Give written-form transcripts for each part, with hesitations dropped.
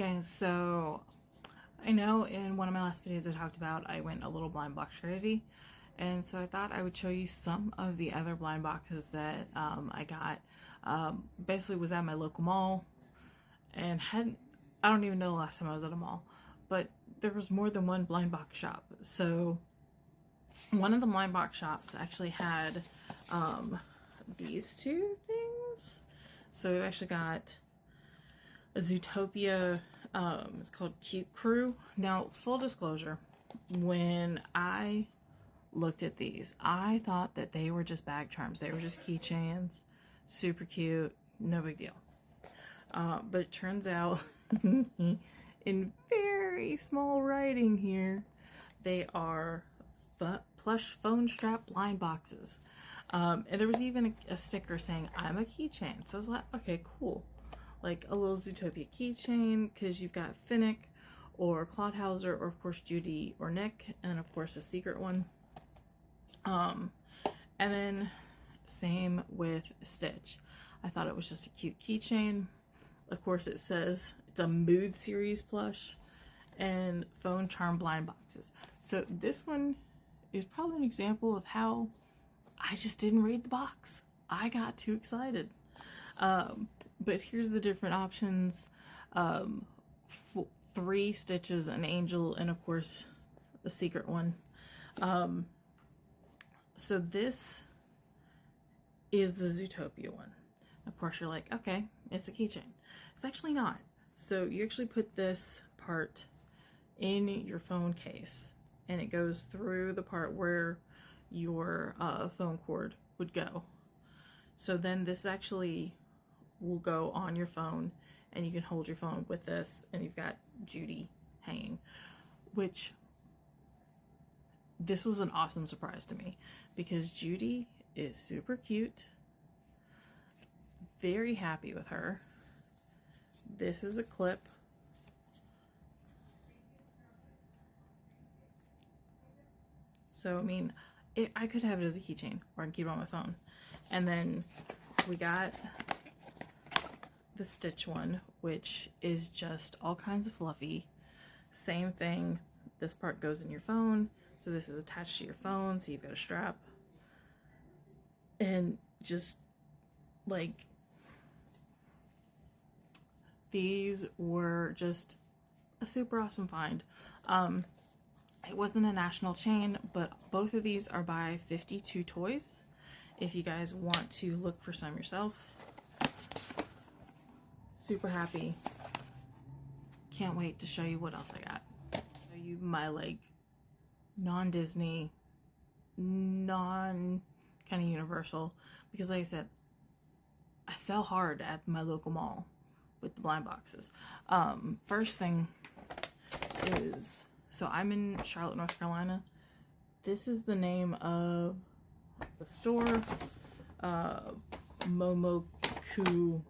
Guys, so I know in one of my last videos I talked about I went a little blind box crazy, and so I thought I would show you some of the other blind boxes that I got. Basically was at my local mall, and I don't even know the last time I was at a mall, but there was more than one blind box shop. So one of the blind box shops actually had these two things. So we've actually got a Zootopia, it's called Cute Crew. Now, full disclosure, when I looked at these, I thought that they were just bag charms. They were just keychains, super cute, no big deal. But it turns out, in very small writing here, they are plush phone strap blind boxes. And there was even a sticker saying, "I'm a keychain." So I was like, okay, cool. Like a little Zootopia keychain, because you've got Finnick or Claude Hauser, or of course Judy or Nick, and of course a secret one. And then same with Stitch. I thought it was just a cute keychain. Of course it says it's a Mood Series plush and phone charm blind boxes. So this one is probably an example of how I just didn't read the box. I got too excited. But here's the different options. 3 Stitches, an Angel, and of course the secret one. So this is the Zootopia one. Of course you're like, okay, it's a keychain. It's actually not. So you actually put this part in your phone case, and it goes through the part where your phone cord would go. So then this actually will go on your phone, and you can hold your phone with this, and you've got Judy hanging, which this was an awesome surprise to me because Judy is super cute. Very happy with her. This is a clip. So I mean, I could have it as a keychain, or I can keep it on my phone. And then we got the Stitch one, which is just all kinds of fluffy. Same thing, this part goes in your phone, so this is attached to your phone, so you've got a strap. And just like, these were just a super awesome find. It wasn't a national chain, but both of these are by 52 Toys if you guys want to look for some yourself. Super happy. Can't wait to show you what else I got. Show you my like non-Disney, non kind of Universal, because like I said, I fell hard at my local mall with the blind boxes. First thing is, so I'm in Charlotte, North Carolina. This is the name of the store, Momoku.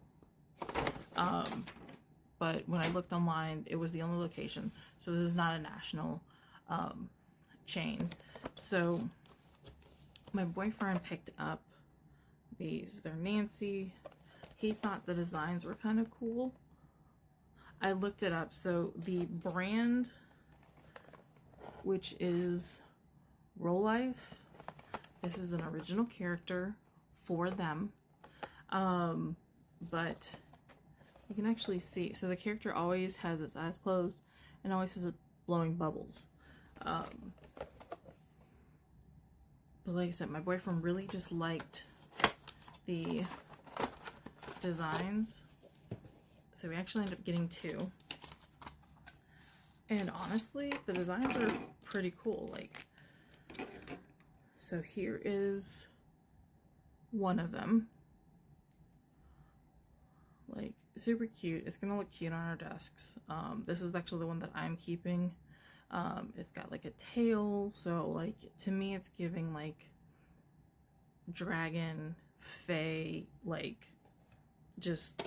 But when I looked online, it was the only location. So this is not a national chain. So my boyfriend picked up these. They're Nancy. He thought the designs were kind of cool. I looked it up. So the brand, which is Roll Life, this is an original character for them. But you can actually see, so the character always has its eyes closed and always has it blowing bubbles. But like I said, my boyfriend really just liked the designs, so we actually ended up getting 2. And honestly, the designs are pretty cool. Like, so here is one of them. Like, super cute. It's gonna look cute on our desks. This is actually the one that I'm keeping. It's got like a tail, so like to me it's giving like dragon, fae, like just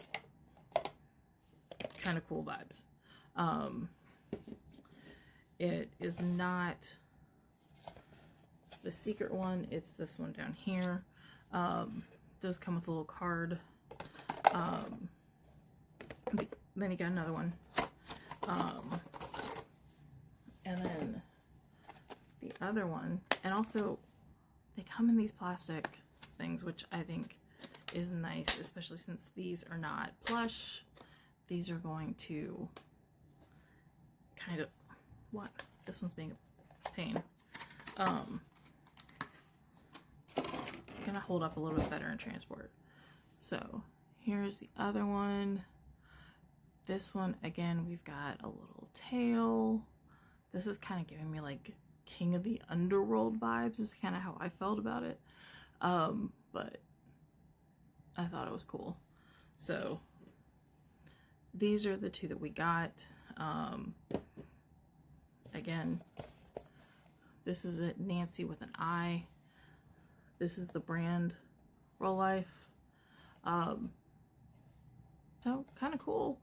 kind of cool vibes. It is not the secret one, it's this one down here. Does come with a little card. Then you got another one. And then the other one, and also they come in these plastic things, which I think is nice, especially since these are not plush. These are going to kind of, what? This one's being a pain. Gonna hold up a little bit better in transport. So here's the other one. This one, again, we've got a little tail. This is kind of giving me like King of the Underworld vibes, is kind of how I felt about it. But I thought it was cool. So these are the two that we got. Again, this is it, Nancy with an I. This is the brand Roll Life. So kind of cool.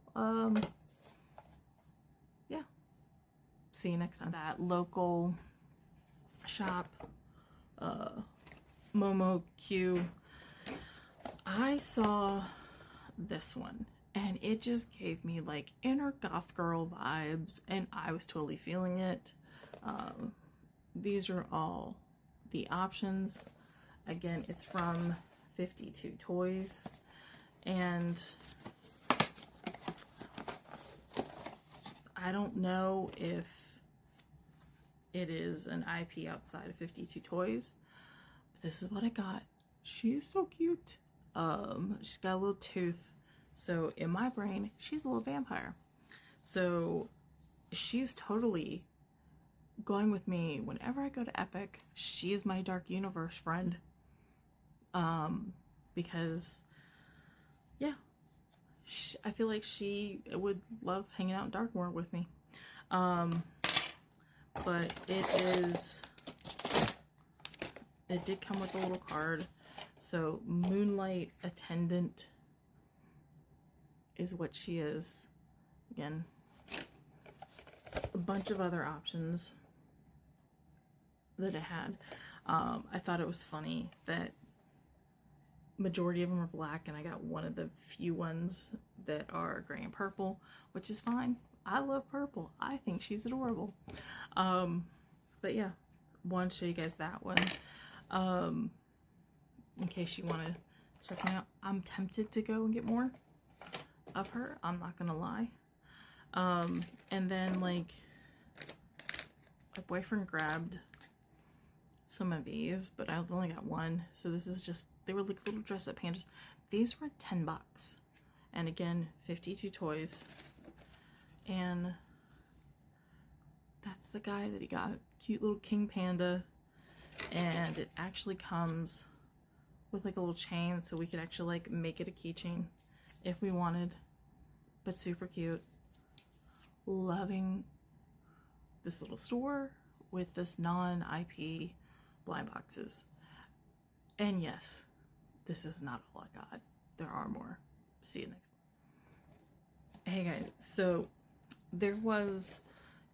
Yeah. See you next time. That local shop, Momo Q. I saw this one and it just gave me like inner goth girl vibes, and I was totally feeling it. These are all the options. Again, it's from 52 Toys, and I don't know if it is an IP outside of 52 Toys, but this is what I got. She is so cute. She's got a little tooth, so in my brain, she's a little vampire. So she's totally going with me whenever I go to Epic. She is my Dark Universe friend. Because, yeah, I feel like she would love hanging out in Darkmoor with me. But it did come with a little card. So Moonlight Attendant is what she is. Again, a bunch of other options that it had. I thought it was funny that majority of them are black, and I got one of the few ones that are gray and purple, which is fine. I love purple. I think she's adorable. But yeah, wanted to show you guys that one. In case you want to check me out. I'm tempted to go and get more of her. I'm not gonna lie. And then like my boyfriend grabbed some of these, but I've only got one. So this is just, they were like little dress up pandas. These were $10. And again, 52 Toys. And that's the guy that he got. Cute little king panda. And it actually comes with like a little chain, so we could actually like make it a keychain if we wanted. But super cute. Loving this little store with this non-IP blind boxes. And yes, this is not all I got. There are more. See you next one. Hey guys, so there was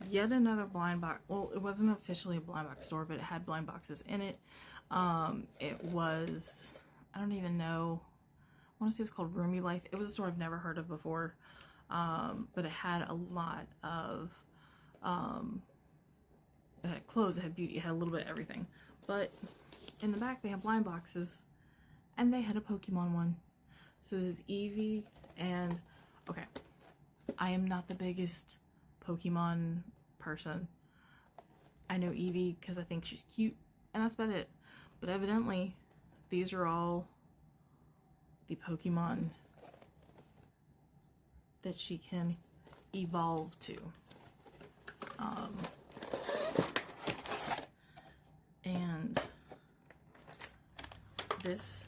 yet another blind box. Well, it wasn't officially a blind box store, but it had blind boxes in it. It was, I don't even know, I want to say it was called Roomy Life. It was a store I've never heard of before. But it had a lot of, it had clothes, it had beauty, it had a little bit of everything. But in the back they had blind boxes, and they had a Pokemon one. So this is Eevee, and okay, I am not the biggest Pokemon person. I know Eevee because I think she's cute, and that's about it. But evidently, these are all the Pokemon that she can evolve to. And this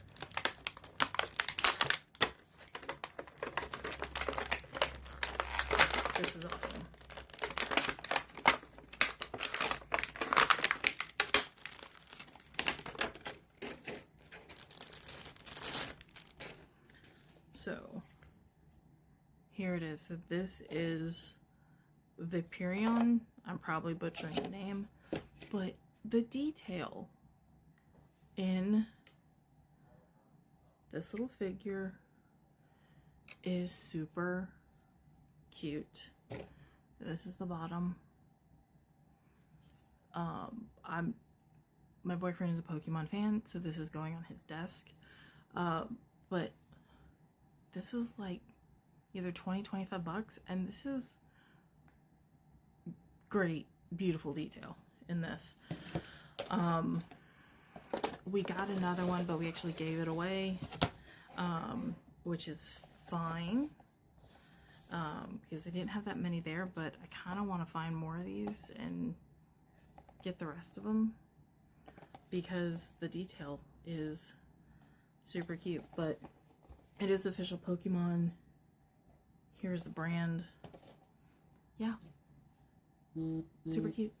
is awesome. So here it is. So this is Vaporeon. I'm probably butchering the name, but the detail in this little figure is super cute. This is the bottom. My boyfriend is a Pokemon fan, so this is going on his desk. But this was like either 20-25 bucks, and this is great, beautiful detail in this. We got another one, but we actually gave it away, which is fine, because they didn't have that many there, but I kind of want to find more of these and get the rest of them, because the detail is super cute. But it is official Pokemon. Here's the brand. Yeah, super cute.